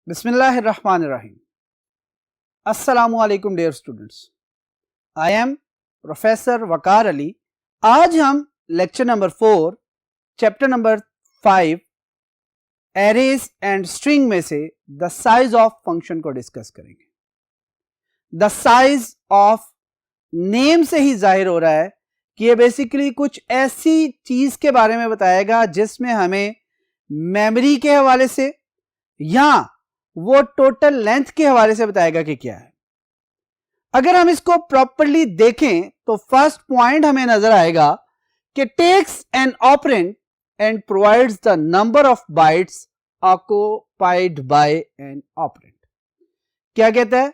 बिस्मिल्लाहिर्रहमानिर्रहीम। अस्सलामुअलैकुम dear students, I am professor Waqar Ali. आज हम lecture number 4 chapter number 5 arrays and string में से द साइज ऑफ फंक्शन को डिस्कस करेंगे। द साइज ऑफ नेम से ही जाहिर हो रहा है कि ये बेसिकली कुछ ऐसी चीज के बारे में बताएगा जिसमें हमें मेमोरी के हवाले से या वो टोटल लेंथ के हवाले से बताएगा कि क्या है। अगर हम इसको प्रॉपरली देखें तो फर्स्ट पॉइंट हमें नजर आएगा कि takes an operand and provides the number of bytes occupied by an operand. क्या कहता है?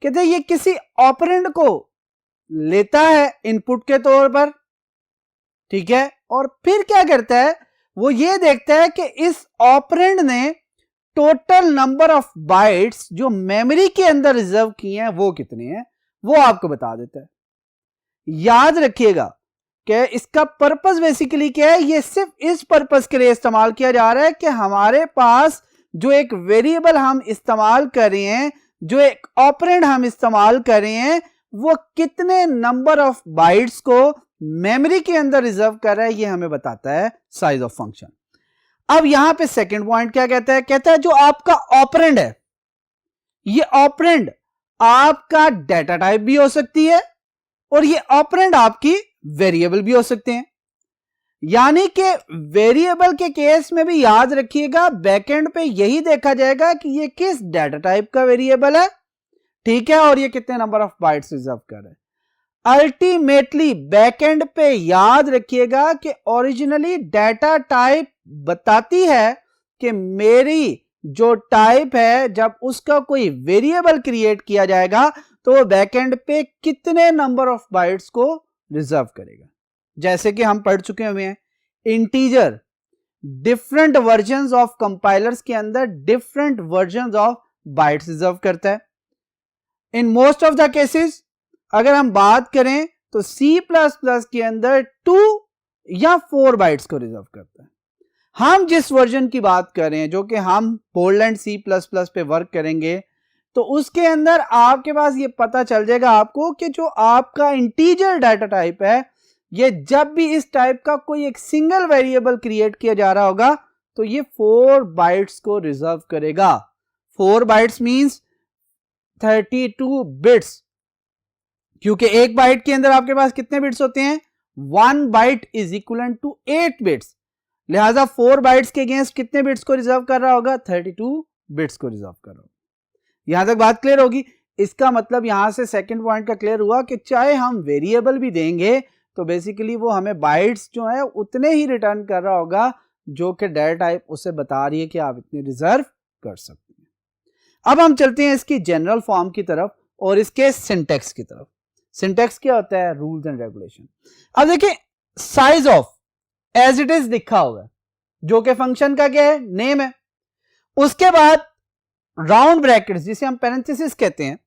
कहते हैं ये किसी ऑपरेंड को लेता है इनपुट के तौर पर, ठीक है, और फिर क्या करता है, वो ये देखता है कि इस ऑपरेंड ने टोटल नंबर ऑफ बाइट्स जो मेमोरी के अंदर रिजर्व किए हैं वो कितने हैं, वो आपको बता देता है। याद रखिएगा कि इसका पर्पस बेसिकली क्या है, ये सिर्फ इस पर्पस के लिए इस्तेमाल किया जा रहा है कि हमारे पास जो एक वेरिएबल हम इस्तेमाल कर रहे हैं, जो एक ऑपरेंड हम इस्तेमाल कर रहे हैं, वो कितने नंबर ऑफ बाइट्स को मेमोरी के अंदर रिजर्व कर रहा है, ये हमें बताता है साइज ऑफ फंक्शन। अब यहां पे सेकंड पॉइंट क्या कहता है? कहता है जो आपका ऑपरेंड है, ये ऑपरेंड आपका डेटा टाइप भी हो सकती है और ये ऑपरेंड आपकी वेरिएबल भी हो सकते हैं। यानी कि वेरिएबल के केस में भी याद रखिएगा बैकएंड पे यही देखा जाएगा कि ये किस डेटा टाइप का वेरिएबल है, ठीक है, और ये कितने नंबर ऑफ बाइट्स रिजर्व कर रहा है। अल्टीमेटली बैकएंड पे याद रखिएगा कि ओरिजिनली डेटा टाइप बताती है कि मेरी जो टाइप है जब उसका कोई वेरिएबल क्रिएट किया जाएगा तो वो बैकएंड पे कितने नंबर ऑफ बाइट्स को रिजर्व करेगा। जैसे कि हम पढ़ चुके हुए हैं integer, different versions of compilers के अंदर different versions of bytes reserve करता है। In most of the cases अगर हम बात करें तो C++ के अंदर 2 या 4 बाइट्स को रिजर्व करता है। हम जिस वर्जन की बात कर रहे हैं, जो कि हम पोलैंड C++ पे वर्क करेंगे, तो उसके अंदर आपके पास ये पता चल जाएगा आपको कि जो आपका इंटीजर डाटा टाइप है, ये जब भी इस टाइप का कोई एक सिंगल वेरिएबल क्रिएट किया जा रहा होगा तो ये 4 बाइट्स को रिजर्व करेगा। 4 बाइट्स मींस 32 बिट्स, क्योंकि एक बाइट के अंदर आपके पास कितने बिट्स होते हैं? 1 byte is equal to 8 bits, लिहाजा 4 बाइट्स के अगेंस्ट कितने बिट्स को रिजर्व कर रहा होगा? 32 बिट्स को रिजर्व कर रहा होगा। यहां तक बात क्लियर होगी। इसका मतलब यहां से सेकंड पॉइंट का क्लियर हुआ कि चाहे हम वेरिएबल भी देंगे तो बेसिकली वो हमें बाइट्स जो है उतने ही रिटर्न कर रहा होगा जो कि डेटा टाइप उसे बता रही है कि आप इतने रिजर्व कर सकते हैं। अब हम चलते हैं इसकी जनरल फॉर्म की तरफ और इसके सिंटेक्स की तरफ। सिंटेक्स क्या होता है? Rules and regulation. अब देखिए size of as it is लिखा हुआ है जो कि फंक्शन का क्या है? नेम है। उसके बाद राउंड ब्रैकेट्स जिसे हम पैरेंथेसिस कहते हैं,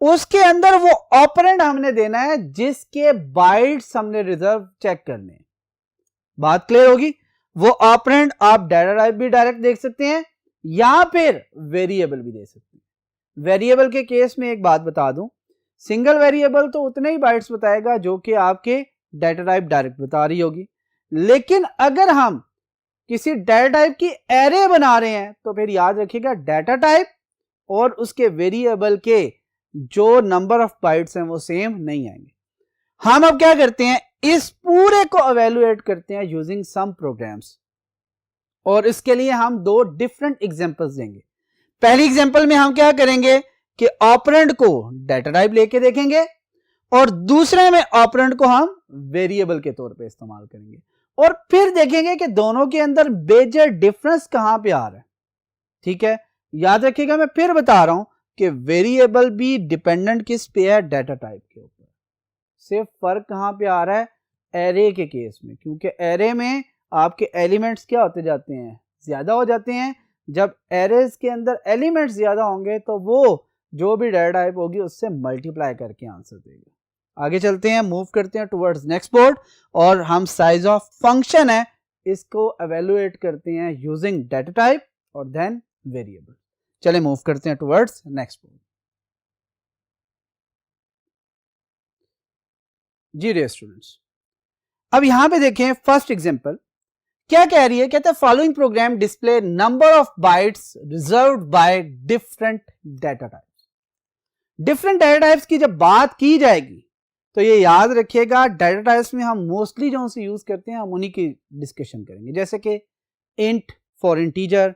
उसके अंदर वो ऑपरेंड हमने देना है जिसके बाइट्स हमने रिजर्व चेक करने हैं। बात क्लियर होगी। वो ऑपरेंड आप डाटा टाइप भी डायरेक्ट देख सकते हैं या फिर वेरिएबल भी दे सकते हैं। वेरिएबल के केस में एक बात बता दूं, सिंगल वेरिएबल तो उतने ही बाइट्स बताएगा जो कि आपके डाटा टाइप डायरेक्ट बता रही होगी, लेकिन अगर हम किसी डाटा टाइप की एरे बना रहे हैं तो फिर याद रखिएगा डाटा टाइप और उसके वेरिएबल के जो नंबर ऑफ बाइट्स हैं वो सेम नहीं आएंगे। हम अब क्या करते हैं, इस पूरे को इवैल्यूएट करते हैं यूजिंग सम प्रोग्राम्स, और इसके लिए हम 2 डिफरेंट एग्जांपल्स देंगे। पहली एग्जांपल में हम क्या करेंगे कि ऑपरेंड को डाटा टाइप लेके देखेंगे और दूसरे में ऑपरेंड को हम वेरिएबल के तौर पे इस्तेमाल करेंगे, और फिर देखेंगे कि दोनों के अंदर मेजर डिफरेंस कहां पे आ रहा है। ठीक है, याद रखिएगा मैं फिर बता रहा हूं कि वेरिएबल भी डिपेंडेंट किस पे है? डाटा टाइप के ऊपर। सिर्फ फर्क कहां पे आ रहा है? एरे के केस में, क्योंकि एरे में आपके एलिमेंट्स क्या होते जाते हैं? ज्यादा हो जाते हैं। जब एरेज के अंदर एलिमेंट्स ज्यादा होंगे तो वो जो भी डाटा टाइप होगी उससे मल्टीप्लाई करके आंसर देगा। आगे चलते हैं, मूव करते हैं टुवर्ड्स नेक्स्ट बोर्ड, और हम साइज ऑफ फंक्शन है इसको एवेल्युएट करते हैं यूजिंग डाटा टाइप और देन वेरिएबल। चले मूव करते हैं टुवर्ड्स नेक्स्ट बोर्ड। जी डियर स्टूडेंट्स, अब यहां पे देखें फर्स्ट एग्जांपल क्या कह रही है, कहते हैं following programme display number of bytes reserved by different data types. Different data types की जब बात की जाएगी तो ये याद रखिएगा डाटा टाइप्स में हम मोस्टली जो उनसे यूज करते हैं हम उन्हीं की डिस्कशन करेंगे, जैसे कि int for integer,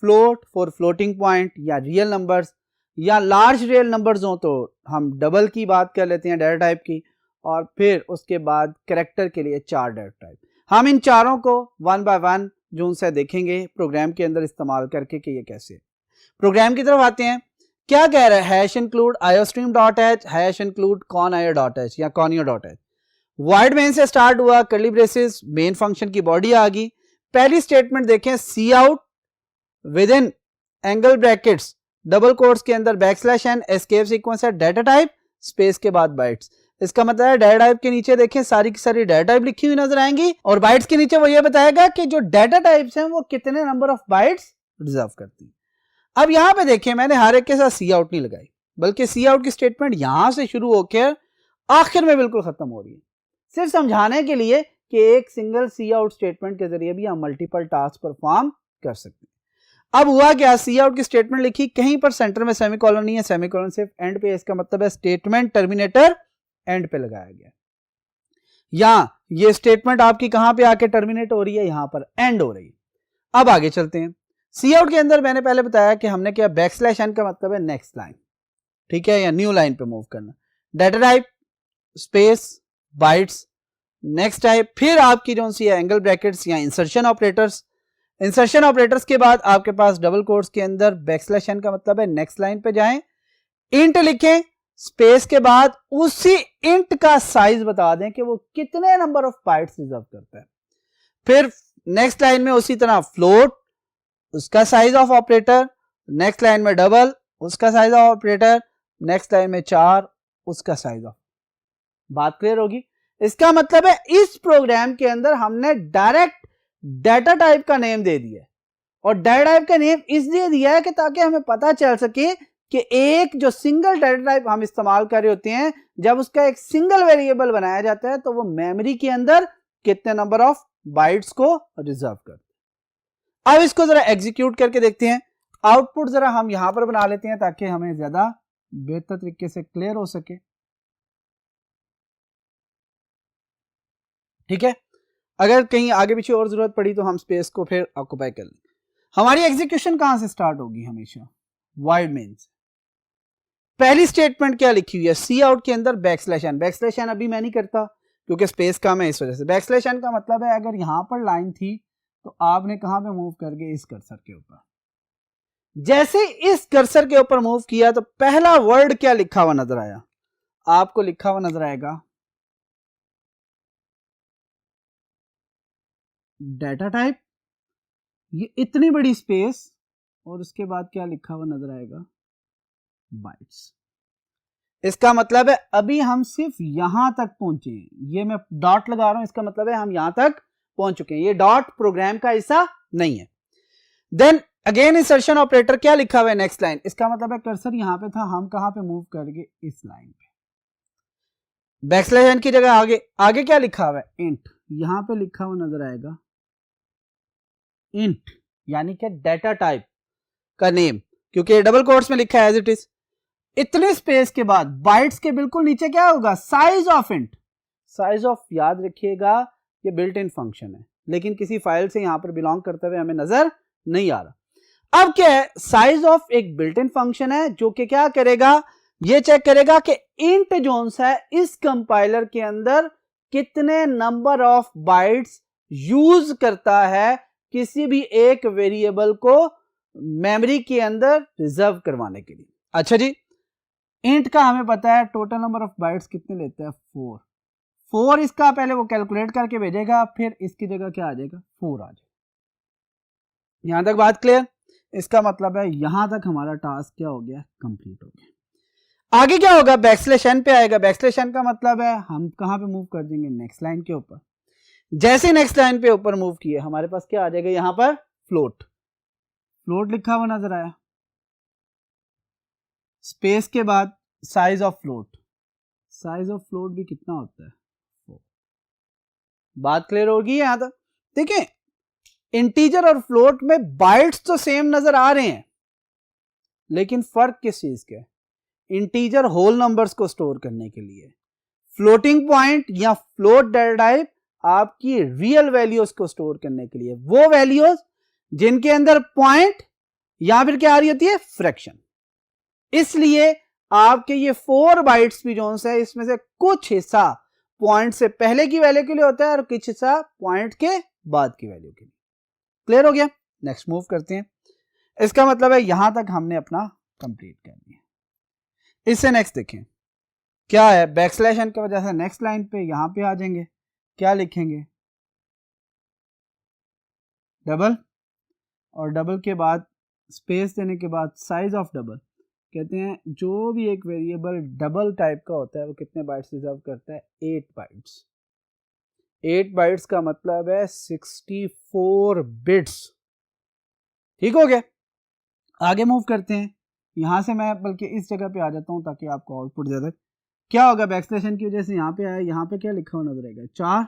float for floating point या रियल नंबर्स, या लार्ज रियल नंबर्स हो तो हम डबल की बात कर लेते हैं डाटा टाइप की, और फिर उसके बाद कैरेक्टर के लिए 4 डाटा टाइप। हम इन चारों को वन बाय वन जो उनसे देखेंगे प्रोग्राम के अंदर इस्तेमाल करके कि ये कैसे। प्रोग्राम की तरफ आते हैं, क्या कह रहा है, hash include iostream dot h, hash include conio dot h या conio dot h. Void main से स्टार्ट हुआ, कर्ली ब्रेसेस, मेन फंक्शन की बॉडी आ गई। पहली स्टेटमेंट देखें, cout with in angle brackets double quotes के अंदर बैकस्लैश n, एस्केप सीक्वेंस है, डाटा टाइप स्पेस के बाद बाइट्स। इसका मतलब है डाटा टाइप के नीचे देखें सारी की सारी डाटा टाइप लिखी हुई नजर आएंगी, और बाइट्स के नीचे वो ये बताएगा कि जो डाटा टाइप्स हैं वो कितने नंबर ऑफ बाइट्स रिजर्व करती है। अब यहां पे देखें मैंने हर एक के साथ सी आउट नहीं लगाई, बल्कि सी आउट की स्टेटमेंट यहां से शुरू होकर आखिर में बिल्कुल खत्म हो रही है, सिर्फ समझाने के लिए कि एक सिंगल सी आउट स्टेटमेंट के जरिए भी हम मल्टीपल टास्क परफॉर्म कर सकते हैं। अब हुआ क्या, सी आउट की स्टेटमेंट लिखी, कहीं पर सेंटर में सेमीकोलन नहीं है, सेमीकोलन सिर्फ एंड पे, इसका मतलब है स्टेटमेंट टर्मिनेटर एंड पे लगाया गया, या ये स्टेटमेंट आपकी कहां पे आके टर्मिनेट हो रही है, यहां पर एंड हो रही है। अब आगे चलते हैं, सी आउट के अंदर मैंने पहले बताया कि हमने क्या, बैकस्लैश n का मतलब है नेक्स्ट लाइन, ठीक है, या न्यू लाइन पे मूव करना। Data type space bytes next type, फिर आपकी जो सी है एंगल ब्रैकेट्स या इंसर्शन ऑपरेटर्स। इंसर्शन ऑपरेटर्स के बाद आपके पास डबल कोट्स के अंदर बैकस्लैश n का मतलब है नेक्स्ट लाइन पे जाएं, इंट लिखें, स्पेस के बाद उसी इंट का साइज बता दें कि वो कितने नंबर ऑफ बाइट्स रिजर्व करता है। फिर नेक्स्ट लाइन में उसी तरह फ्लोट, उसका size of operator, next line में डबल, उसका size of operator, next line में 4, उसका साइज ऑफ। बात क्लियर होगी? इसका मतलब है इस प्रोग्राम के अंदर हमने डायरेक्ट डाटा टाइप का नेम दे दिया, और डाटा टाइप का नेम इसलिए दिया है कि ताकि हमें पता चल सके कि एक जो सिंगल डाटा टाइप हम इस्तेमाल कर रहे होते हैं, जब उसका एक सिंगल वेरिएबल बनाया जाता है तो वो मेमोरी के अंदर कितने नंबर ऑफ बाइट्स को रिजर्व करता है। अब इसको जरा एग्जीक्यूट करके देखते हैं, आउटपुट जरा हम यहां पर बना लेते हैं ताकि हमें ज्यादा बेहतर तरीके से क्लियर हो सके। ठीक है, अगर कहीं आगे पीछे और जरूरत पड़ी तो हम स्पेस को फिर ऑक्युपाई कर लेंगे। हमारी एग्जीक्यूशन कहां से स्टार्ट होगी, हमेशा वाइड मेन से। पहली स्टेटमेंट क्या लिखी हुई है, सी आउट के अंदर बैकस्लैश n। बैकस्लैश n अभी मैं नहीं करता क्योंकि स्पेस कम है, इस वजह से। बैकस्लैश n का मतलब है अगर यहां पर लाइन थी तो आपने कहां पे मूव करके, इस कर्सर के ऊपर। जैसे इस कर्सर के ऊपर मूव किया तो पहला वर्ड क्या लिखा हुआ नजर आया, आपको लिखा हुआ नजर आएगा डाटा टाइप, ये इतनी बड़ी स्पेस, और उसके बाद क्या लिखा हुआ नजर आएगा, बाइट्स। इसका मतलब है अभी हम सिर्फ यहां तक पहुंचे हैं, ये मैं डॉट लगा रहा हूं, इसका मतलब है हम यहां तक पहुंच चुके हैं, ये डॉट प्रोग्राम का हिस्सा नहीं है। देन अगेन इंसर्शन ऑपरेटर, क्या लिखा हुआ है नेक्स्ट लाइन, इसका मतलब है कर्सर यहां पे था, हम कहां पे मूव कर गए, इस लाइन पे। बैकस्लैश n की जगह आगे आगे क्या लिखा हुआ है, इंट, यहां पे लिखा हुआ नजर आएगा इंट, यानी कि डाटा टाइप का नेम, क्योंकि डबल कोट्स में लिखा है एज इट इज। इतने स्पेस के बाद बाइट्स के बिल्कुल नीचे क्या होगा, size of int. Size of याद रखिएगा ये बिल्ट इन फंक्शन है, लेकिन किसी फाइल से यहां पर बिलोंग करते हुए हमें नजर नहीं आ रहा। अब क्या है, साइज ऑफ एक बिल्ट इन फंक्शन है जो कि क्या करेगा, ये चेक करेगा कि इंट जोन्स है इस कंपाइलर के अंदर कितने नंबर ऑफ बाइट्स यूज करता है किसी भी एक वेरिएबल को मेमोरी के अंदर रिजर्व करवाने के लिए। अच्छा जी, इंट का हमें पता है टोटल नंबर ऑफ बाइट्स कितने लेता है, 4। 4 इसका पहले वो कैलकुलेट करके भेजेगा, फिर इसकी जगह क्या आ जाएगा, 4 आ जाएगा। यहां तक बात क्लियर? इसका मतलब है यहां तक हमारा टास्क क्या हो गया, कंप्लीट हो गया। आगे क्या होगा, बैकस्लैश n पे आएगा। बैकस्लैश n का मतलब है हम कहां पे मूव कर देंगे, नेक्स्ट लाइन के ऊपर। जैसे नेक्स्ट लाइन पे ऊपर मूव किए हमारे पास क्या आ जाएगा, यहां पर फ्लोट। फ्लोट लिखा हुआ नजर आया, स्पेस के बाद size of float, size of float भी कितना होता है 4। बात क्लियर होगी यहां तक? देखिए इंटीजर और फ्लोट में बाइट्स तो सेम नजर आ रहे हैं, लेकिन फर्क किस चीज का है? इंटीजर होल नंबर्स को स्टोर करने के लिए, फ्लोटिंग पॉइंट या फ्लोट डेटा टाइप आपकी रियल वैल्यूज को स्टोर करने के लिए, वो वैल्यूज जिनके अंदर पॉइंट या फिर क्या आ रही होती है फ्रैक्शन। इसलिए आपके ये 4 बाइट्स भी जो है इसमें से कुछ हिस्सा पॉइंट से पहले की वैल्यू के लिए होता है और कुछ हिस्सा पॉइंट के बाद की वैल्यू के लिए। क्लियर हो गया? नेक्स्ट मूव करते हैं। इसका मतलब है यहां तक हमने अपना कंप्लीट कर लिया। इससे नेक्स्ट देखें क्या है, बैकस्लैश एन की वजह से नेक्स्ट लाइन पे यहां पे आ जाएंगे, क्या लिखेंगे डबल, और डबल के बाद स्पेस देने के बाद साइज ऑफ डबल। कहते हैं जो भी एक वेरिएबल डबल टाइप का होता है वो कितने बाइट्स रिजर्व करता है 8 बाइट्स। 8 बाइट्स का मतलब है 64 बिट्स। ठीक हो गया? आगे मूव करते हैं। यहां से मैं बल्कि इस जगह पे आ जाता हूं ताकि आपको आउटपुट ज्यादा क्या होगा। बैकस्लैश एन की वजह से यहां पे आया, यहां पे क्या लिखा हुआ नजर आएगा 4,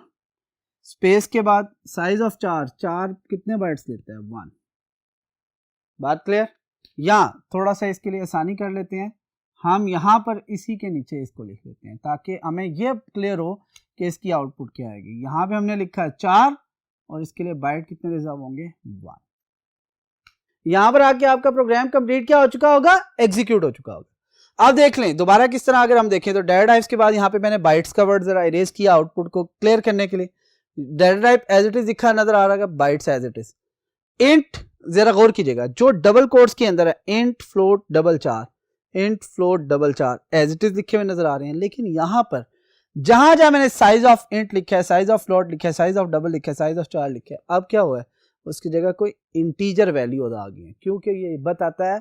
स्पेस के बाद साइज ऑफ 4, 4 कितने बाइट्स लेता है 1। बात क्लियर? या थोड़ा सा इसके लिए आसानी कर लेते हैं, हम यहां पर इसी के नीचे इसको लिख लेते हैं ताकि हमें यह क्लियर हो कि इसकी आउटपुट क्या आएगी। यहां पे हमने लिखा है 4 और इसके लिए बाइट कितने रिजर्व होंगे 1। यहां पर आके आपका प्रोग्राम कंप्लीट क्या हो चुका होगा, एग्जीक्यूट हो चुका होगा। अब देख लें दोबारा किस तरह अगर हम देखें तो डेटा टाइप्स के बाद यहां पे मैंने बाइट्स का वर्ड जरा इरेज किया आउटपुट को क्लियर करने के लिए। Data type as it is दिखा नजर आ रहा है, bytes as it is. Int जरा गौर कीजिएगा जो डबल कोट्स के अंदर है, int float double 4, int float double 4 as it is लिखे हुए नजर आ रहे हैं। लेकिन यहां पर जहां जहां मैंने साइज ऑफ इंट लिखा है, साइज ऑफ फ्लोट लिखा है, साइज ऑफ डबल लिखा है, साइज ऑफ 4 लिखा है, अब क्या हुआ है उसकी जगह कोई इंटीजर वैल्यू आ गई है। क्योंकि ये बताता है,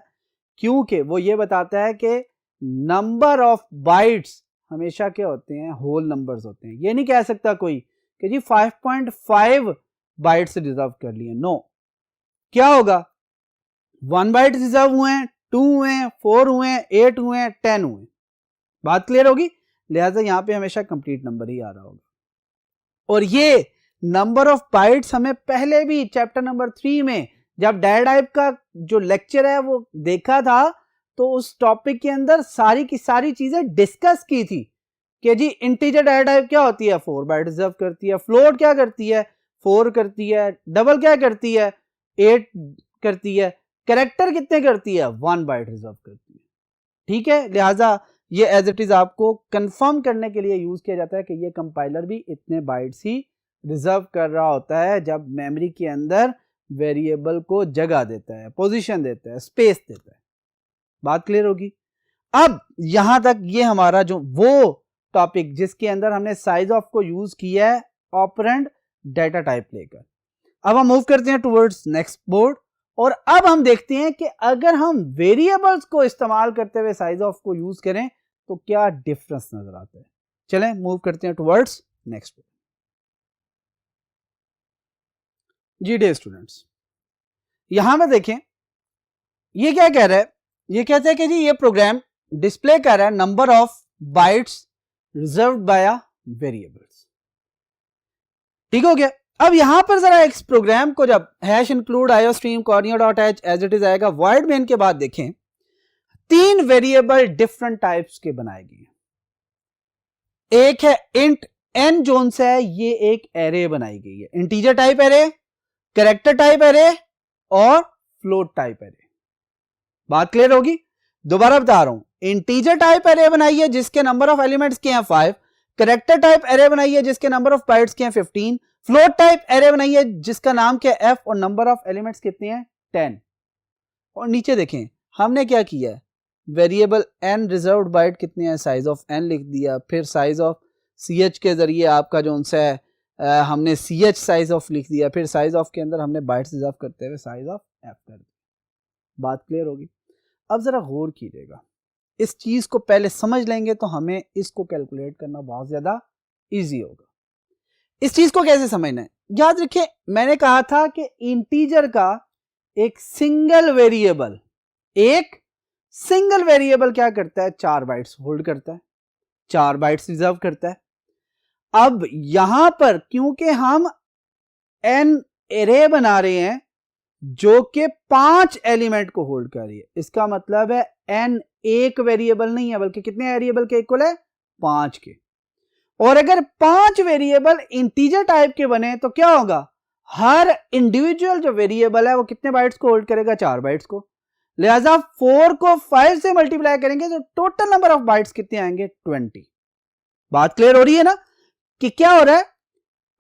क्योंकि वो ये बताता है कि नंबर ऑफ बाइट्स हमेशा क्या होते हैं होल नंबर्स होते हैं। ये नहीं कह सकता कोई कि जी 5.5 बाइट्स रिजर्व कर लिए, नो। क्या होगा 1 बाइट रिजर्व हुए हैं, 2 हुए हैं, 4 हुए हैं, 8 हुए हैं, 10 हुए। बात क्लियर होगी? लिहाजा यहां पे हमेशा कंप्लीट नंबर ही आ रहा होगा। और ये नंबर ऑफ बाइट्स हमें पहले भी चैप्टर नंबर 3 में जब डेटा टाइप का जो लेक्चर है वो देखा था तो उस टॉपिक के अंदर सारी की सारी चीजें डिस्कस की थी कि जी इंटीजर डेटा टाइप क्या होती है 4 बाइट रिजर्व करती है, फ्लोट क्या करती है 4 करती है, डबल क्या करती है 8 करती है, कैरेक्टर कितने करती है 1 बाइट रिजर्व करती है। ठीक है, लिहाजा ये एज इट इज आपको कंफर्म करने के लिए यूज किया जाता है कि ये कंपाइलर भी इतने बाइट्स ही रिजर्व कर रहा होता है जब मेमोरी के अंदर वेरिएबल को जगह देता है, पोजीशन देता है, स्पेस देता है। बात क्लियर होगी? अब यहां तक ये हमारा जो वो टॉपिक जिसके अंदर हमने साइज ऑफ को यूज किया है ऑपरेंड डेटा टाइप लेकर। अब हम मूव करते हैं टुवर्ड्स नेक्स्ट बोर्ड और अब हम देखते हैं कि अगर हम वेरिएबल्स को इस्तेमाल करते हुए साइज ऑफ को यूज करें तो क्या डिफरेंस नजर आता है। चलें मूव करते हैं टुवर्ड्स नेक्स्ट बोर्ड। जी डे स्टूडेंट्स, यहां पर देखें ये क्या कह रहा है, ये कहते हैं कि जी ये प्रोग्राम डिस्प्ले कर रहा है number of bytes reserved by variables. ठीक हो गया? अब यहां पर जरा इस प्रोग्राम को जब hash include iostream cornea.h as it is आएगा, वॉइड मेन के बाद देखें 3 वेरिएबल डिफरेंट टाइप्स के बनाए गए। एक है इंट n जोन से है, ये एक एरे बनाई गई है, integer type array, character type array और फ्लोट टाइप एरे। बात क्लियर होगी? दोबारा बता रहा हूं, इंटीजर टाइप एरे बनाई है जिसके नंबर ऑफ एलिमेंट्स के हैं 5, कैरेक्टर टाइप एरे बनाई है जिसके नंबर ऑफ बाइट्स के हैं 15, फ्लोट टाइप एरे बनाई है जिसका नाम क्या है f और नंबर ऑफ एलिमेंट्स कितने हैं 10। और नीचे देखें हमने क्या किया है, वेरिएबल n रिजर्व्ड बाइट कितने हैं, साइज ऑफ n लिख दिया, फिर साइज ऑफ ch के जरिए आपका जो उनसे है हमने ch साइज ऑफ लिख दिया, फिर साइज ऑफ के अंदर हमने बाइट्स रिजर्व करते हुए साइज ऑफ f कर दिया। बात क्लियर होगी? अब जरा गौर कीजिएगा, इस चीज को पहले समझ लेंगे तो हमें इसको कैलकुलेट करना बहुत ज्यादा इजी होगा। इस चीज को कैसे समझना है, याद रखिए मैंने कहा था कि इंटीजर का एक सिंगल वेरिएबल, एक सिंगल वेरिएबल क्या करता है, 4 बाइट्स होल्ड करता है, 4 बाइट्स रिजर्व करता है। अब यहां पर क्योंकि हम एन एरे बना रहे हैं जो कि 5 एलिमेंट को होल्ड कर रही है, इसका मतलब है एन एक वेरिएबल नहीं है बल्कि कितने वेरिएबल के इक्वल है, 5 के। और अगर 5 वेरिएबल इंटीजर टाइप के बने तो क्या होगा, हर इंडिविजुअल जो वेरिएबल है वो कितने बाइट्स को होल्ड करेगा, 4 बाइट्स को। लिहाजा 4 को 5 से मल्टीप्लाई करेंगे तो टोटल नंबर ऑफ बाइट्स कितने आएंगे, 20। बात क्लियर हो रही है ना कि क्या हो रहा है,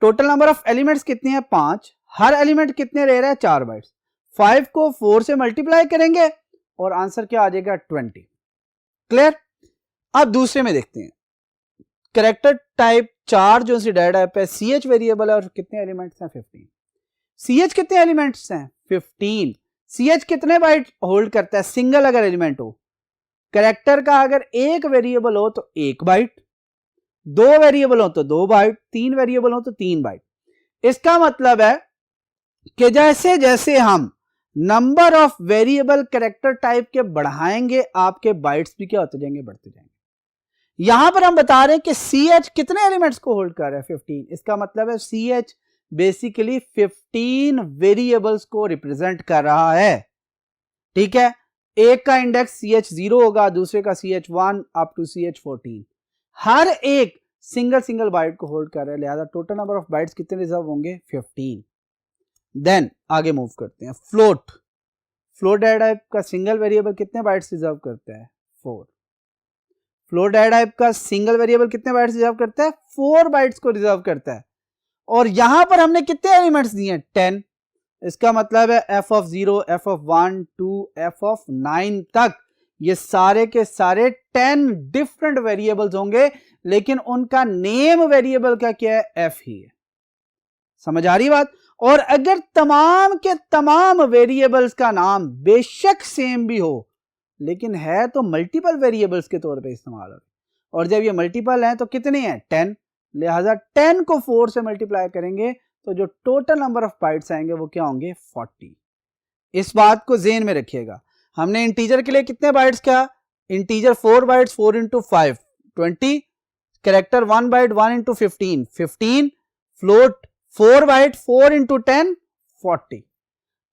टोटल नंबर ऑफ एलिमेंट्स कितने हैं, 5, हर एलिमेंट कितने रह रहा है, 4 बाइट्स। 5 को 4 से मल्टीप्लाई करेंगे और आंसर क्या आ जाएगा, 20। क्लियर। अब दूसरे में देखते हैं, कैरेक्टर टाइप 4 जो सी डाटा टाइप है, CH वेरिएबल है और कितने एलिमेंट्स हैं, 15। CH कितने एलिमेंट्स हैं, 15। CH कितने बाइट होल्ड करता है, सिंगल अगर एलिमेंट हो, कैरेक्टर का अगर एक वेरिएबल हो तो 1 बाइट, 2 वेरिएबल हो तो 2 बाइट, 3 वेरिएबल हो तो 3 बाइट। इसका मतलब है कि जैसे जैसे हम number of variable character type के बढ़ाएंगे आपके बाइट्स भी क्या होते जाएंगे, बढ़ते जाएंगे। यहां पर हम बता रहे हैं कि CH कितने एलिमेंट्स को होल्ड कर रहा है, 15। इसका मतलब है CH बेसिकली 15 वेरिएबल्स को रिप्रेजेंट कर रहा है। ठीक है, एक का इंडेक्स CH0 होगा, दूसरे का CH1 अप टू CH14, हर एक सिंगल सिंगल बाइट को होल्ड कर रहा है। लिहाजा टोटल नंबर ऑफ बाइट्स कितने रिजर्व होंगे, 15। देन आगे मूव करते हैं, फ्लोट। फ्लोट डाटा टाइप का सिंगल वेरिएबल कितने बाइट्स रिजर्व करता है, 4। फ्लोट डाटा टाइप का सिंगल वेरिएबल कितने बाइट्स रिजर्व करता है, 4 बाइट्स को रिजर्व करता है। और यहां पर हमने कितने एलिमेंट्स दिए हैं, 10। इसका मतलब है f(0), f(1), 2, f(9) तक ये सारे के सारे 10 डिफरेंट वेरिएबल्स होंगे, लेकिन उनका नेम वेरिएबल का क्या है, f ही है। समझ आ रही बात। और अगर तमाम के तमाम वेरिएबल्स का नाम बेशक सेम भी हो, लेकिन है तो मल्टीपल वेरिएबल्स के तौर पे इस्तेमाल हो, और जब ये मल्टीपल हैं तो कितने हैं, 10। लिहाजा 10 को 4 से मल्टीप्लाई करेंगे तो जो टोटल नंबर ऑफ बाइट्स आएंगे वो क्या होंगे, 40। इस बात को ज़हन में रखिएगा। हमने इंटीजर के लिए कितने बाइट्स क्या, integer 4 bytes, 4 into 5 20, character 1 byte 1 into 15 15, float 4 byte 4 into 10 40।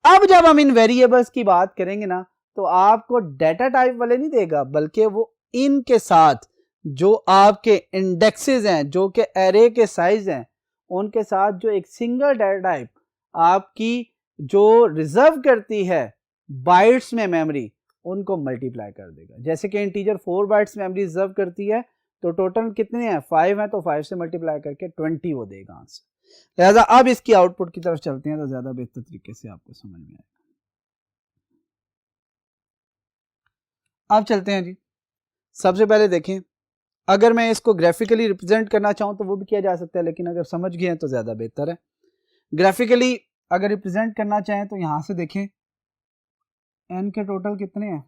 अब जब हम इन वेरिएबल्स की बात करेंगे ना तो आपको डाटा टाइप वाले नहीं देगा, बल्कि वो इनके साथ जो आपके इंडेक्सेस हैं, जो कि एरे के साइज हैं, उनके साथ जो एक सिंगल डाटा टाइप आपकी जो रिजर्व करती है बाइट्स में मेमोरी, उनको मल्टीप्लाई कर देगा। जैसे कि इंटीजर 4 बाइट्स मेमोरी रिजर्व करती है तो टोटल कितने हैं, 5 हैं, तो 5 से मल्टीप्लाई करके 20 वो देगा आंसर। लिहाजा अब इसकी आउटपुट की तरफ चलते हैं तो ज्यादा बेहतर तरीके से आपको समझ में आएगा। अब चलते हैं जी, सबसे पहले देखें, अगर मैं इसको ग्राफिकली रिप्रेजेंट करना चाहूं तो वो भी किया जा सकता है, लेकिन अगर समझ गए तो ज्यादा बेहतर है। ग्राफिकली अगर रिप्रेजेंट करना चाहें तो यहां से देखें, एन के टोटल कितने हैं,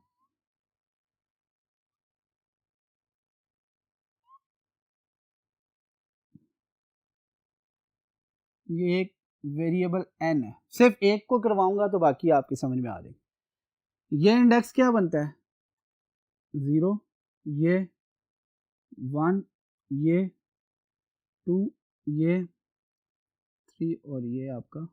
ये एक वेरिएबल एन है, सिर्फ एक को करवाऊंगा तो बाकी आपकी समझ में आ जाएगी। ये इंडेक्स क्या बनता है, 0, ये 1, ये 2, ये 3 और ये आपका,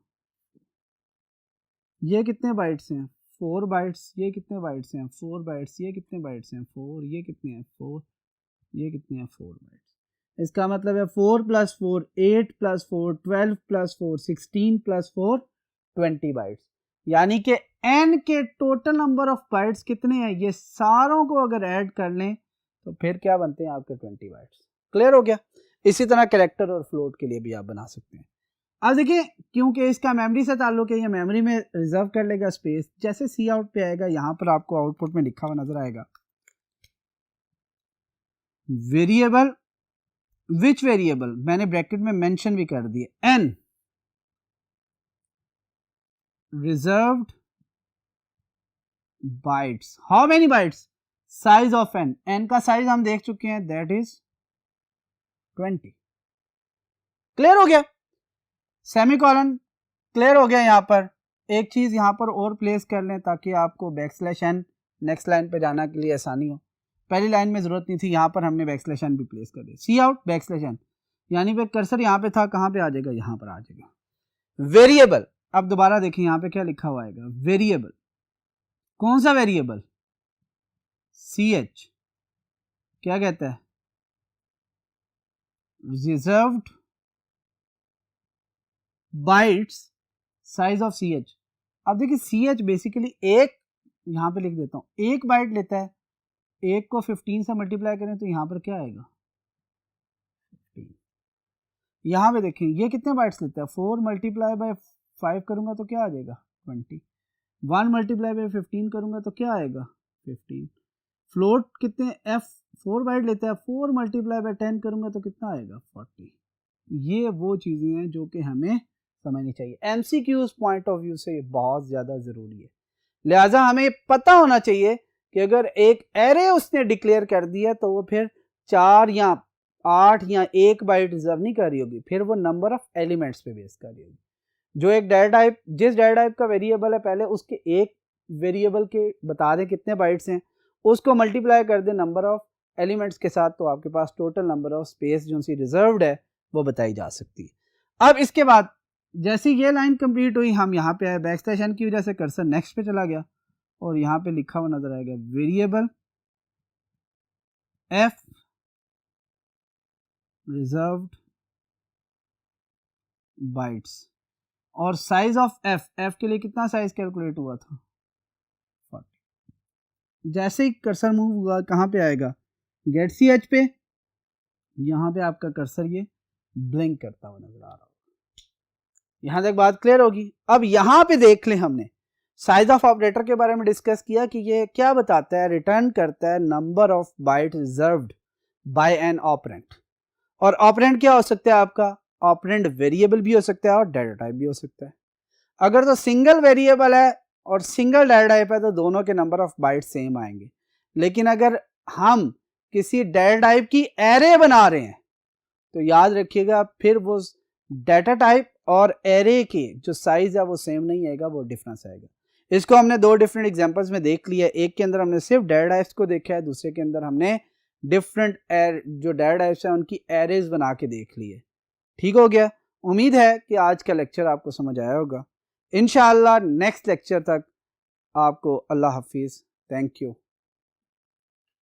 ये कितने बाइट्स हैं, 4 बाइट्स, ये कितने बाइट्स हैं, 4 बाइट्स, ये कितने बाइट्स हैं, 4, ये कितने हैं, 4, ये कितने हैं, 4 बाइट्स। इसका मतलब है 4 + 4 8 + 4 12 + 4 16 + 4 20 बाइट्स। यानी कि n के टोटल नंबर ऑफ बाइट्स कितने हैं, ये सारों को अगर ऐड कर लें तो फिर क्या बनते हैं आपके 20 बाइट्स। क्लियर हो गया। इसी तरह कैरेक्टर और फ्लोट के लिए भी आप बना सकते हैं। अब देखिए, क्योंकि इसका मेमोरी से ताल्लुक है, ये मेमोरी में रिजर्व कर लेगा स्पेस। जैसे सी आउट पे आएगा, यहां पर आपको आउटपुट में लिखा हुआ नजर आएगा, वेरिएबल, विच वेरिएबल, मैंने ब्रैकेट में मेंशन भी कर दिया, n reserved bytes, how many bytes, size of n, n का साइज हम देख चुके हैं, दैट इज 20। क्लियर हो गया, सेमीकोलन क्लियर हो गया। यहां पर एक चीज यहां पर और प्लेस कर लें ताकि आपको बैकस्लैश n नेक्स्ट लाइन पे जाना के लिए आसानी हो। पहली लाइन में ज़रूरत नहीं थी, यहाँ पर हमने बैकस्लैश भी प्लेस कर दिया। सी आउट बैकस्लैश, यानी पे कर्सर यहाँ पे था, कहाँ पे आ जाएगा, यहाँ पर आ जाएगा। वेरिएबल, अब दोबारा देखिए यहाँ पे क्या लिखा हुआ आएगा, वेरिएबल। कौन सा वेरिएबल, CH, क्या कहता है, reserved bytes size of CH। अब देखिए CH बेसिकली एक, यहाँ पे लिख देता हूँ, एक बाइट लेता है, एक को 15 से मल्टीप्लाई करें तो यहाँ पर क्या आएगा, 15। यहाँ पे देखें ये कितने बाइट्स लेता है, 4 मल्टीप्लाई बाय 5 करूंगा तो क्या आ जाएगा, 20। 1 मल्टीप्लाई बाय 15 करूंगा तो क्या आएगा, 15। फ्लोट कितने, F 4 बाइट लेता है, 4 मल्टीप्लाई बाय 10 करूंगा तो कितना आएगा, 40। ये वो चीज़ें हैं जो कि हमें समझनी चाहिए। MCQs पॉइंट ऑफ व्यू से ये बहुत ज़्यादा ज़रूरी है। लिहाजा हमें पता होना चाहिए कि अगर एक एरे उसने डिक्लेयर कर दिया तो वो फिर 4 या 8 या 1 बाइट रिजर्व नहीं कर रही होगी, फिर वो नंबर ऑफ एलिमेंट्स पे बेस कर रही होगी। जो एक डाटा टाइप, जिस डाटा टाइप का वेरिएबल है, पहले उसके एक वेरिएबल के बता दें कितने बाइट्स हैं, उसको मल्टीप्लाई कर दें नंबर ऑफ एलिमेंट्स के साथ, तो आपके पास टोटल नंबर ऑफ स्पेस जो सी रिजर्व्ड है वो बताई जा सकती है। अब इसके बाद जैसे ये लाइन कंप्लीट हुई, हम यहाँ पे आए, बैकस्लैश n की वजह से कर्सर नेक्स्ट पे चला गया और यहाँ पे लिखा हुआ नजर आएगा वेरिएबल f रिजर्व्ड बाइट्स, और साइज ऑफ f के लिए कितना साइज कैलकुलेट हुआ था, 40। जैसे ही कर्सर मूव हुआ कहाँ पे आएगा, गेट CH पे, यहाँ पे आपका कर्सर ये ब्लिंक करता हुआ नजर आ रहा होगा। यहाँ तक बात क्लियर होगी। अब यहाँ पे देख लें, हमने साइज ऑफ ऑपरेटर के बारे में डिस्कस किया कि ये क्या बताता है, रिटर्न करता है number of byte reserved by an operand. और ऑपरेंट क्या हो सकता है आपका, ऑपरेंट वेरिएबल भी हो सकता है और डाटा टाइप भी हो सकता है। अगर तो सिंगल वेरिएबल है और सिंगल डाटा टाइप है तो दोनों के नंबर ऑफ बाइट सेम आएंगे। लेकिन अगर हम किसी डाटा टाइप की एरे बना रहे हैं तो याद रखिएगा फिर वो डाटा टाइप और एरे के जो साइज है वो सेम नहीं आएगा, वो डिफरेंस आएगा। इसको हमने 2 डिफरेंट एग्जांपल्स में देख लिया। एक के अंदर हमने सिर्फ डाटा टाइप्स को देखा है, दूसरे के अंदर हमने डिफरेंट जो डाटा टाइप्स हैं उनकी एरेज बना के देख लिए। ठीक हो गया। उम्मीद है कि आज का लेक्चर आपको समझ आया होगा। इंशाअल्लाह नेक्स्ट लेक्चर तक आपको अल्लाह हाफिज़। Thank you.